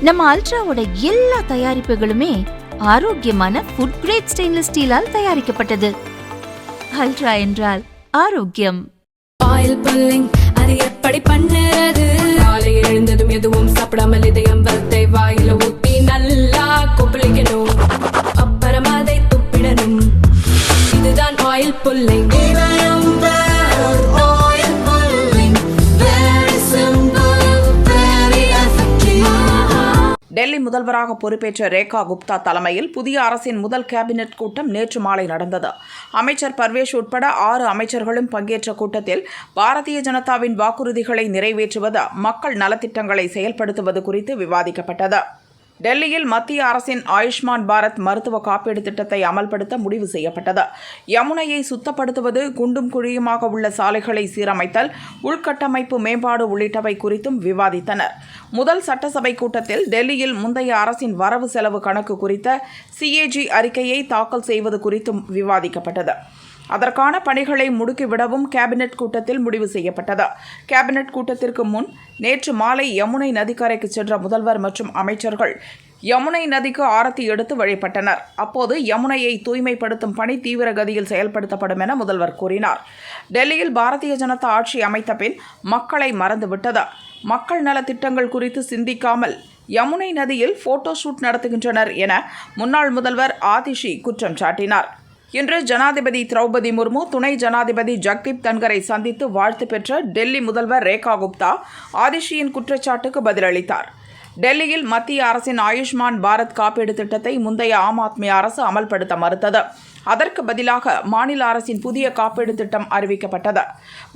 நம்ம அல்ட்ராவோட எல்லா தயாரிப்புகளுமே ஆரோக்கியமான ஃபுட் கிரேட் ஸ்டெயின்லெஸ் ஸ்டீலால் தயாரிக்கப்பட்டது. அல்ட்ரா என்றால் ஆரோக்கியம். ஆயில் புல்லிங் அது எப்படி பண்ணுறது? காலை எழுந்ததும் எதுவும் சாப்பிடாமல் இதயம் வளத்தை வாயில ஊத்தி நல்லா கொப்பளிக்கணும். அப்புறம் அதை துப்பிடணும். இதுதான் ஆயில் புல்லிங். டெல்லி முதல்வராக பொறுப்பேற்ற ரேகா குப்தா தலைமையில் புதிய அரசின் முதல் கேபினெட் கூட்டம் நேற்று மாலை நடந்தது. அமைச்சர் பர்வேஷ் உட்பட 6 அமைச்சர்களும் பங்கேற்ற கூட்டத்தில் பாரதிய ஜனதாவின் வாக்குறுதிகளை நிறைவேற்றுவது, மக்கள் நலத்திட்டங்களை செயல்படுத்துவது குறித்து விவாதிக்கப்பட்டது. டெல்லியில் மத்திய அரசின் ஆயுஷ்மான் பாரத் மருத்துவ காப்பீடு திட்டத்தை அமல்படுத்த முடிவு செய்யப்பட்டது. யமுனையை சுத்தப்படுத்துவது, குண்டும் குழியுமாக உள்ள சாலைகளை சீரமைத்தல், உள்கட்டமைப்பு மேம்பாடு உள்ளிட்டவை குறித்தும் விவாதித்தனர். முதல் சட்டசபை கூட்டத்தில் டெல்லியில் முந்தைய அரசின் வரவு செலவு கணக்கு குறித்த CAG அறிக்கையை தாக்கல் செய்வது குறித்தும் விவாதிக்கப்பட்டது. அதற்கான பணிகளை முடுக்கிவிடவும் கேபினெட் கூட்டத்தில் முடிவு செய்யப்பட்டது. கேபினெட் கூட்டத்திற்கு முன் நேற்று மாலை யமுனை நதிக்கரைக்கு சென்ற முதல்வர் மற்றும் அமைச்சர்கள் யமுனை நதிக்கு ஆரத்தி எடுத்து வழிபட்டனர். அப்போது யமுனையை தூய்மைப்படுத்தும் பணி தீவிர கதியில் செயல்படுத்தப்படும் என முதல்வர் கூறினார். டெல்லியில் பாரதிய ஜனதா ஆட்சி அமைத்த பின் மக்களை மறந்துவிட்டது. மக்கள் நல திட்டங்கள் குறித்து சிந்திக்காமல் யமுனை நதியில் போட்டோ ஷூட் நடத்துகின்றனர் என முன்னாள் முதல்வர் ஆதிஷி குற்றம் சாட்டினார். இன்று ஜனாதிபதி திரௌபதி முர்மு, துணை ஜனாதிபதி ஜக்தீப் தன்கரை சந்தித்து வாழ்த்து பெற்ற டெல்லி முதல்வர் ரேகா குப்தா ஆதிஷியின் குற்றச்சாட்டுக்கு பதிலளித்தார். டெல்லியில் மத்திய அரசின் ஆயுஷ்மான் பாரத் காப்பீடு திட்டத்தை முந்தைய ஆம் ஆத்மி அரசு அமல்படுத்த மறுத்தது. அதற்கு பதிலாக மாநில அரசின் புதிய காப்பீடு திட்டம் அறிவிக்கப்பட்டது.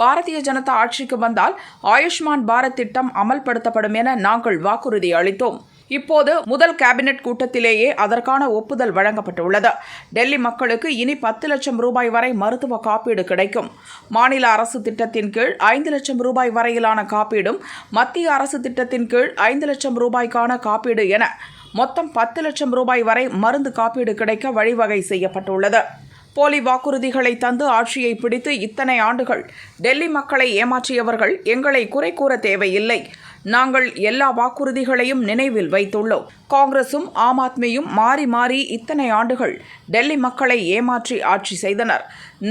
பாரதிய ஜனதா ஆட்சிக்கு வந்தால் ஆயுஷ்மான் பாரத் திட்டம் அமல்படுத்தப்படும் என நாங்கள் வாக்குறுதி அளித்தோம். இப்போது முதல் கேபினெட் கூட்டத்திலேயே அதற்கான ஒப்புதல் வழங்கப்பட்டுள்ளது. டெல்லி மக்களுக்கு இனி 10 லட்சம் ரூபாய் வரை மருத்துவ காப்பீடு கிடைக்கும். மாநில அரசு திட்டத்தின் கீழ் 5 லட்சம் ரூபாய் வரையிலான காப்பீடும், மத்திய அரசு திட்டத்தின் கீழ் 5 லட்சம் ரூபாய்க்கான காப்பீடு என மொத்தம் 10 லட்சம் ரூபாய் வரை மருந்து காப்பீடு கிடைக்க வழிவகை செய்யப்பட்டுள்ளது. போலி வாக்குறுதிகளை தந்து ஆட்சியை பிடித்து இத்தனை ஆண்டுகள் டெல்லி மக்களை ஏமாற்றியவர்கள் எங்களை குறை கூற தேவையில்லை. நாங்கள் எல்லா வாக்குறுதிகளையும் நினைவில் வைத்துள்ளோம். காங்கிரசும் ஆம் ஆத்மியும் மாறி மாறி இத்தனை ஆண்டுகள் டெல்லி மக்களை ஏமாற்றி ஆட்சி செய்தனர்.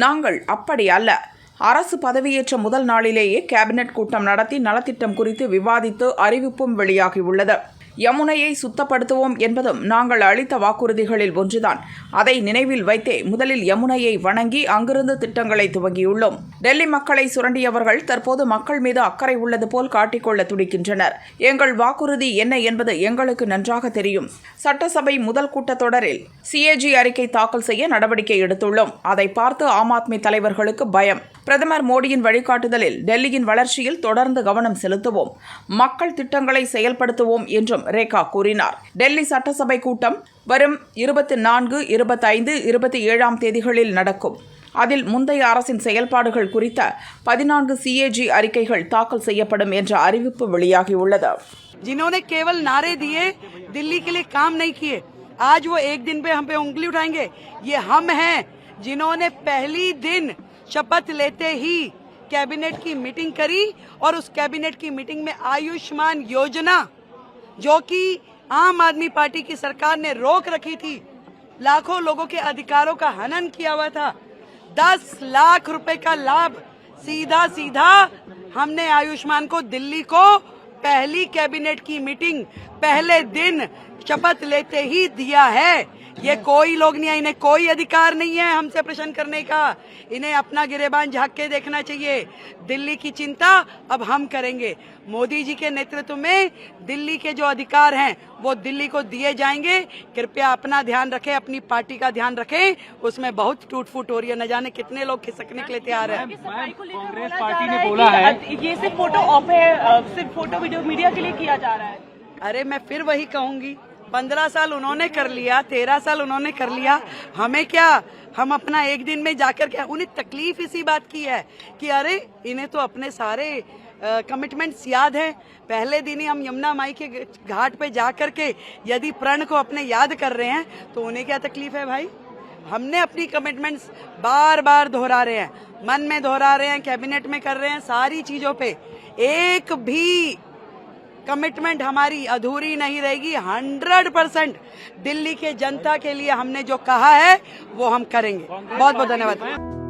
நாங்கள் அப்படி அல்ல. அரசு பதவியேற்ற முதல் நாளிலேயே கேபினெட் கூட்டம் நடத்தி நலத்திட்டம் குறித்து விவாதித்து அறிவிப்பும் வெளியாகியுள்ளது. யமுனையை சுத்தப்படுத்துவோம் என்பதும் நாங்கள் அளித்த வாக்குறுதிகளில் ஒன்றுதான். அதை நினைவில் வைத்தே முதலில் யமுனையை வணங்கி அங்கிருந்து திட்டங்களை துவங்கியுள்ளோம். டெல்லி மக்களை சுரண்டியவர்கள் தற்போது மக்கள் மீது அக்கறை உள்ளது போல் காட்டிக்கொள்ள துடிக்கின்றனர். எங்கள் வாக்குறுதி என்ன என்பது எங்களுக்கு நன்றாக தெரியும். சட்டசபை முதல் கூட்டத்தொடரில் CAG அறிக்கை தாக்கல் செய்ய நடவடிக்கை எடுத்துள்ளோம். அதை பார்த்து ஆம் ஆத்மி தலைவர்களுக்கு பயம். பிரதமர் மோடியின் வழிகாட்டுதலில் டெல்லியின் வளர்ச்சியில் தொடர்ந்து கவனம் செலுத்துவோம். மக்கள் திட்டங்களை செயல்படுத்துவோம் என்றும் ரேகா கூறினார். டெல்லி சட்டசபை கூட்டம் வரும் 24, 25, 27 தேதிகளில் நடக்கும். அதில் முந்தைய அரசின் செயல்பாடுகள் குறித்த 14 CAG அறிக்கைகள் தாக்கல் செய்யப்படும் என்ற அறிவிப்பு வெளியாகியுள்ளது. जिन्होंने केवल नारे दिए, दिल्ली के लिए काम नहीं किए, आज वो एक दिन पे हम पे उंगली उठाएंगे. ये हम हैं जिन्होंने पहली दिन शपथ लेते ही कैबिनेट की मीटिंग करी और उस कैबिनेट की मीटिंग में आयुष्मान योजना, जो कि आम आदमी पार्टी की सरकार ने रोक रखी थी, लाखों लोगों के अधिकारों का हनन किया हुआ था, 10 लाख रुपए का लाभ सीधा सीधा हमने आयुष्मान को, दिल्ली को पहली कैबिनेट की मीटिंग पहले दिन शपथ लेते ही दिया है. ये कोई लोग नहीं है, इन्हें कोई अधिकार नहीं है हमसे प्रश्न करने का. इन्हें अपना गिरेबान झांक के देखना चाहिए. दिल्ली की चिंता अब हम करेंगे. मोदी जी के नेतृत्व में दिल्ली के जो अधिकार हैं वो दिल्ली को दिए जाएंगे. कृपया अपना ध्यान रखें, अपनी पार्टी का ध्यान रखें. उसमें बहुत टूट फूट हो रही है, न जाने कितने लोग खिसकने के लिए तैयार हैं. कांग्रेस पार्टी ने बोला है ये सिर्फ फोटो ऑफ है, सिर्फ फोटो वीडियो मीडिया के लिए किया जा रहा है. अरे मैं फिर वही कहूंगी, 15 साल उन्होंने कर लिया, 13 साल उन्होंने कर लिया, हमें क्या? हम अपना एक दिन में जाकर के, उन्हें तकलीफ इसी बात की है कि अरे इन्हें तो अपने सारे कमिटमेंट्स याद हैं. पहले दिन ही हम यमुना माई के घाट पे जाकर के यदि प्रण को अपने याद कर रहे हैं तो उन्हें क्या तकलीफ है भाई? हमने अपनी कमिटमेंट्स बार बार दोहरा रहे हैं, मन में दोहरा रहे हैं, कैबिनेट में कर रहे हैं, सारी चीजों पे एक भी कमिटमेंट हमारी अधूरी नहीं रहेगी। 100% दिल्ली के जनता के लिए हमने जो कहा है वो हम करेंगे। बहुत बहुत धन्यवाद।